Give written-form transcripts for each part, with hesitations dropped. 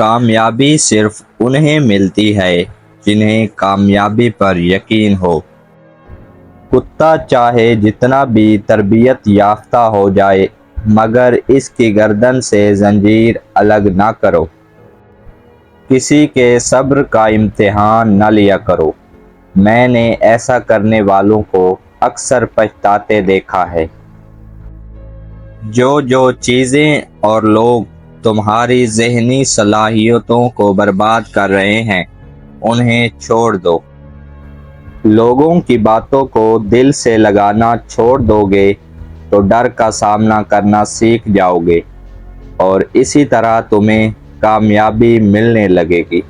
کامیابی صرف انہیں ملتی ہے جنہیں کامیابی پر یقین ہو۔ کتا چاہے جتنا بھی تربیت یافتہ ہو جائے مگر اس کی گردن سے زنجیر الگ نہ کرو۔ کسی کے صبر کا امتحان نہ لیا کرو۔ میں نے ایسا کرنے والوں کو اکثر پچھتاتے دیکھا ہے۔ جو چیزیں اور لوگ تمہاری ذہنی صلاحیتوں کو برباد کر رہے ہیں انہیں چھوڑ دو۔ لوگوں کی باتوں کو دل سے لگانا چھوڑ دو گے تو ڈر کا سامنا کرنا سیکھ جاؤ گے اور اسی طرح تمہیں کامیابی ملنے لگے گی۔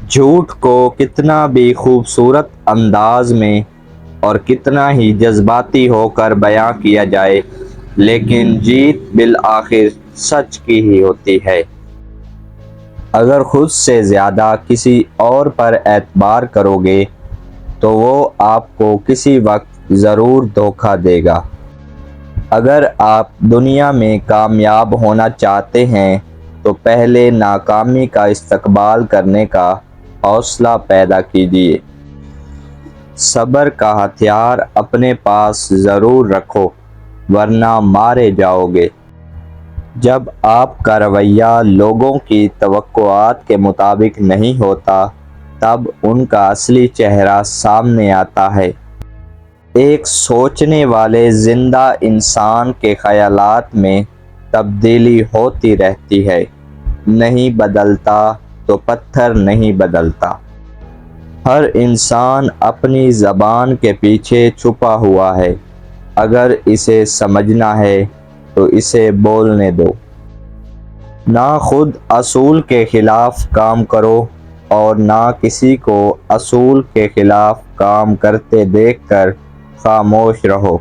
جھوٹ کو کتنا بھی خوبصورت انداز میں اور کتنا ہی جذباتی ہو کر بیاں کیا جائے لیکن جیت بالآخر سچ کی ہی ہوتی ہے۔ اگر خود سے زیادہ کسی اور پر اعتبار کرو گے تو وہ آپ کو کسی وقت ضرور دھوکہ دے گا۔ اگر آپ دنیا میں کامیاب ہونا چاہتے ہیں تو پہلے ناکامی کا استقبال کرنے کا حوصلہ پیدا کیجیے۔ صبر کا ہتھیار اپنے پاس ضرور رکھو ورنہ مارے جاؤ گے۔ جب آپ کا رویہ لوگوں کی توقعات کے مطابق نہیں ہوتا تب ان کا اصلی چہرہ سامنے آتا ہے۔ ایک سوچنے والے زندہ انسان کے خیالات میں تبدیلی ہوتی رہتی ہے۔ نہیں بدلتا تو پتھر نہیں بدلتا۔ ہر انسان اپنی زبان کے پیچھے چھپا ہوا ہے۔ اگر اسے سمجھنا ہے تو اسے بولنے دو۔ نہ خود اصول کے خلاف کام کرو اور نہ کسی کو اصول کے خلاف کام کرتے دیکھ کر خاموش رہو۔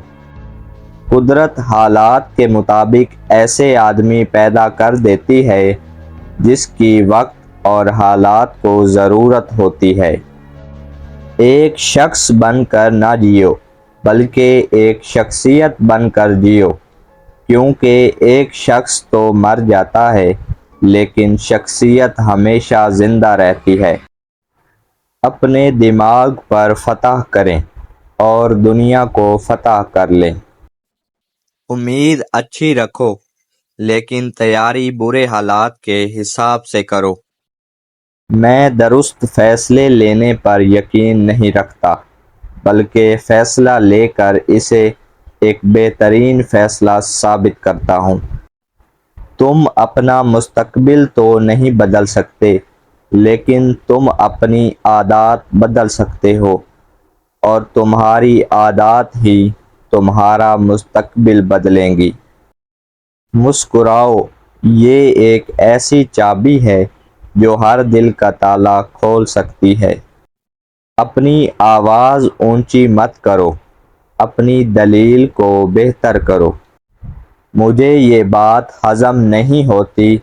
قدرت حالات کے مطابق ایسے آدمی پیدا کر دیتی ہے جس کی وقت اور حالات کو ضرورت ہوتی ہے۔ ایک شخص بن کر نہ جیو بلکہ ایک شخصیت بن کر جیو، کیونکہ ایک شخص تو مر جاتا ہے لیکن شخصیت ہمیشہ زندہ رہتی ہے۔ اپنے دماغ پر فتح کریں اور دنیا کو فتح کر لیں۔ امید اچھی رکھو لیکن تیاری برے حالات کے حساب سے کرو۔ میں درست فیصلے لینے پر یقین نہیں رکھتا بلکہ فیصلہ لے کر اسے ایک بہترین فیصلہ ثابت کرتا ہوں۔ تم اپنا مستقبل تو نہیں بدل سکتے لیکن تم اپنی عادات بدل سکتے ہو اور تمہاری عادات ہی تمہارا مستقبل بدلیں گی۔ مسکراؤ، یہ ایک ایسی چابی ہے جو ہر دل کا تالا کھول سکتی ہے۔ اپنی آواز اونچی مت کرو، اپنی دلیل کو بہتر کرو۔ مجھے یہ بات ہضم نہیں ہوتی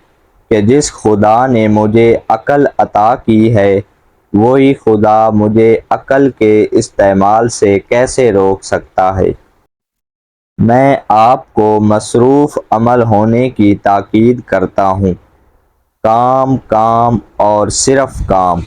کہ جس خدا نے مجھے عقل عطا کی ہے وہی خدا مجھے عقل کے استعمال سے کیسے روک سکتا ہے۔ میں آپ کو مصروف عمل ہونے کی تاکید کرتا ہوں۔ کام کام اور صرف کام۔